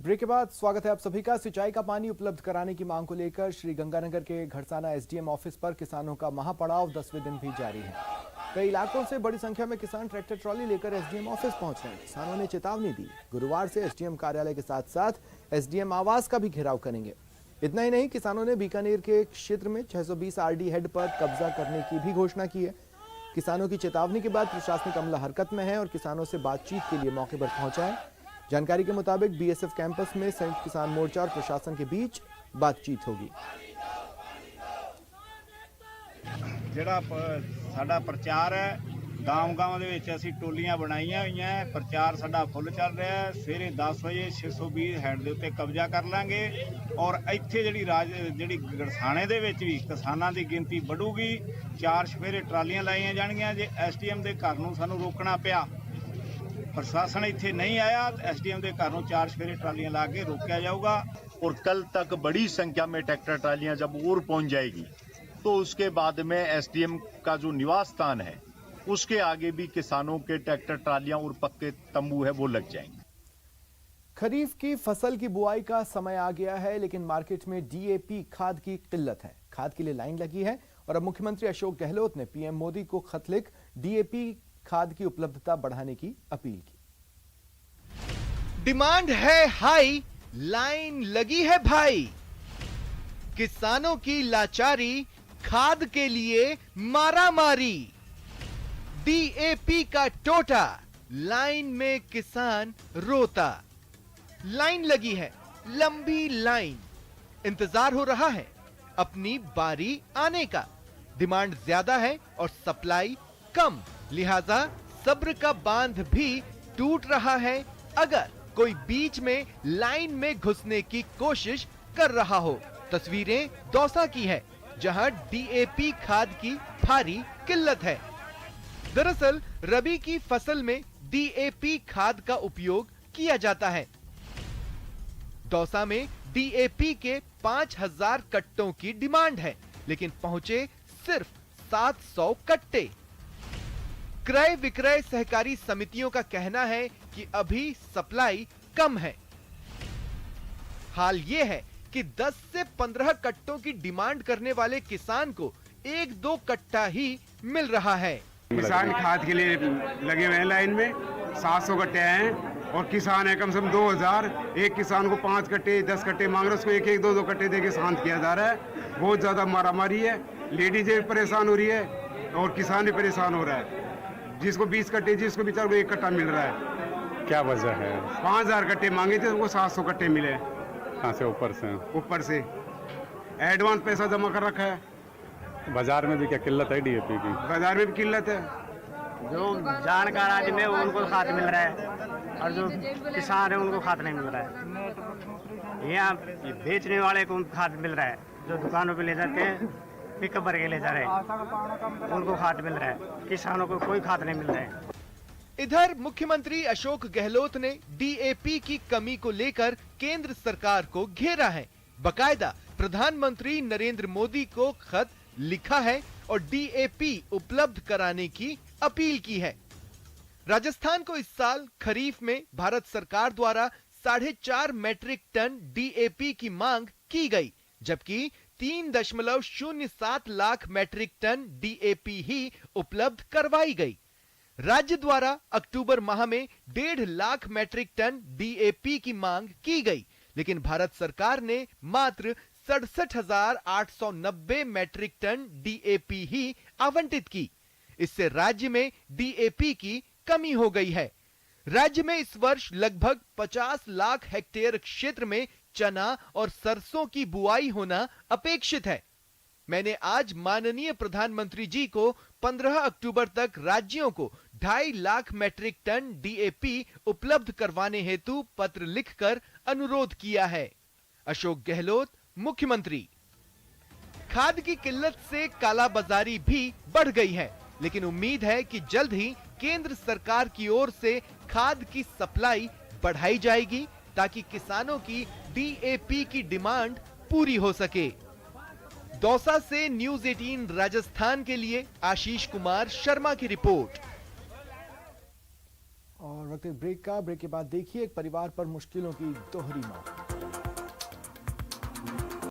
Break के बाद स्वागत है आप सभी का। सिंचाई का पानी उपलब्ध कराने की मांग को लेकर श्री गंगानगर के घड़साना एसडीएम ऑफिस पर किसानों का महापड़ाव 10वें दिन भी जारी है। कई इलाकों से बड़ी संख्या में किसान ट्रैक्टर ट्रॉली लेकर एसडीएम ऑफिस पहुंच रहे हैं। किसानों ने चेतावनी दी, गुरुवार से एसडीएम कार्यालय के साथ साथ एसडीएम आवास का भी घेराव करेंगे। इतना ही नहीं, किसानों ने बीकानेर के क्षेत्र में 620 आरडी हेड पर कब्जा करने की भी घोषणा की है। किसानों की चेतावनी के बाद प्रशासनिक अमला हरकत में है और किसानों से बातचीत के लिए मौके पर पहुंचा है। जानकारी के मुताबिक बीएसएफ कैंपस में संयुक्त किसान मोर्चा और प्रशासन के बीच बातचीत होगी। ਜਿਹੜਾ ਸਾਡਾ ਪ੍ਰਚਾਰ ਹੈ ਗਾਂਵ-ਗਾਂਵ ਦੇ ਵਿੱਚ ਅਸੀਂ ਟੋਲੀਆਂ ਬਣਾਈਆਂ ਹੋਈਆਂ ਹੈ। ਪ੍ਰਚਾਰ ਸਾਡਾ ਫੁੱਲ ਚੱਲ ਰਿਹਾ ਹੈ। ਸਵੇਰੇ 10 ਵਜੇ 620 ਹੈਡ ਦੇ ਉੱਤੇ ਕਬਜ਼ਾ ਕਰ ਲਾਂਗੇ ਔਰ ਇੱਥੇ ਜਿਹੜੀ ਗੜਸਾਣੇ ਦੇ ਵਿੱਚ ਵੀ ਕਿਸਾਨਾਂ ਦੀ ਗਿਣਤੀ ਵਧੂਗੀ। 4 ਸਵੇਰੇ ਟਰਾਲੀਆਂ ਲਾਈਆਂ ਜਾਣਗੀਆਂ। ਜੇ ਐਸਡੀਐਮ ਦੇ ਘਰ ਨੂੰ ਸਾਨੂੰ ਰੋਕਣਾ ਪਿਆ, प्रशासन इत्थे नहीं आया, एसडीएम के घर 4 सवेरे ट्रालियां ला के रोकया जाऊगा। और कल तक बड़ी संख्या में ट्रैक्टर ट्रालियां जब और पहुंच जाएगी तो उसके बाद में एसडीएम का जो निवास स्थान है उसके आगे भी किसानों के ट्रैक्टर ट्रालियां और पक्के तंबू है वो लग जाएंगे। खरीफ की फसल की बुआई का समय आ गया है, लेकिन मार्केट में डीएपी खाद की किल्लत है। खाद के लिए लाइन लगी है और अब मुख्यमंत्री अशोक गहलोत ने पीएम मोदी को खत लिख डीएपी खाद की उपलब्धता बढ़ाने की अपील की। डिमांड है हाई, लाइन लगी है भाई। किसानों की लाचारी, खाद के लिए मारामारी। डीएपी का टोटा, लाइन में किसान रोता। लाइन लगी है, लंबी लाइन, इंतजार हो रहा है अपनी बारी आने का। डिमांड ज्यादा है और सप्लाई कम, लिहाजा सब्र का बांध भी टूट रहा है। अगर कोई बीच में लाइन में घुसने की कोशिश कर रहा हो। तस्वीरें दौसा की है, जहां डीएपी खाद की भारी किल्लत है। दरअसल रबी की फसल में डीएपी खाद का उपयोग किया जाता है। दौसा में डीएपी के 5000 कट्टों की डिमांड है, लेकिन पहुंचे सिर्फ 700 कट्टे। क्रय विक्रय सहकारी समितियों का कहना है कि अभी सप्लाई कम है। हाल यह है कि 10 से 15 कट्टों की डिमांड करने वाले किसान को 1-2 कट्टा ही मिल रहा है। किसान खाद के लिए लगे हुए हैं लाइन में। 700 कट्टे हैं और किसान है कम से कम 2000। एक किसान को 5 कट्टे 10 कट्टे मांग रहे, उसको 1-1 2-2 कट्टे देके शांत किया जा रहा है। बहुत ज्यादा मारामारी है। लेडीज भी परेशान हो रही है और किसान भी परेशान हो रहा है। जिसको 20 कट्टे, जिसको बेचारे को 1 कट्टा मिल रहा है। क्या वजह है? 5000 कट्टे मांगे थे, उनको 700 कट्टे मिले। कहाँ से? ऊपर से एडवांस पैसा जमा कर रखा है। बाजार में भी क्या किल्लत है डीएपी की? बाजार में भी किल्लत है। जो जानकार आदमी है उनको खाद मिल रहा है और जो किसान है उनको खाद नहीं मिल रहा है। यहाँ बेचने वाले को खाद मिल रहा है, जो दुकानों पे ले जाते हैं पिकअप भर के ले जा रहे हैं उनको खाद मिल रहा है, किसानों को कोई खाद नहीं मिल रहा है। इधर मुख्यमंत्री अशोक गहलोत ने डीएपी की कमी को लेकर केंद्र सरकार को घेरा है। बकायदा प्रधानमंत्री नरेंद्र मोदी को खत लिखा है और डीएपी उपलब्ध कराने की अपील की है। राजस्थान को इस साल खरीफ में भारत सरकार द्वारा 4.5 मैट्रिक टन डीएपी की मांग की गई, जबकि 3.07 लाख मैट्रिक टन डीएपी ही उपलब्ध करवाई गई। राज्य द्वारा अक्टूबर माह में 1.5 लाख मैट्रिक टन डीएपी की मांग की गई, लेकिन भारत सरकार ने मात्र 67,890 मैट्रिक टन डीएपी ही आवंटित की। इससे राज्य में डीएपी की कमी हो गई है। राज्य में इस वर्ष लगभग 50 लाख हेक्टेयर क्षेत्र में चना और सरसों की बुआई होना अपेक्षित है। मैंने आज माननीय प्रधानमंत्री जी को 15 अक्टूबर तक राज्यों को 2.5 लाख मैट्रिक टन डीएपी उपलब्ध करवाने हेतु पत्र लिखकर अनुरोध किया है। अशोक गहलोत, मुख्यमंत्री। खाद की किल्लत से कालाबाजारी भी बढ़ गई है, लेकिन उम्मीद है कि जल्द ही केंद्र सरकार की ओर से खाद की सप्लाई बढ़ाई जाएगी ताकि किसानों की डीएपी की डिमांड पूरी हो सके। दौसा से न्यूज 18 राजस्थान के लिए आशीष कुमार शर्मा की रिपोर्ट। और वक्त ब्रेक के बाद देखिए एक परिवार पर मुश्किलों की दोहरी मौत।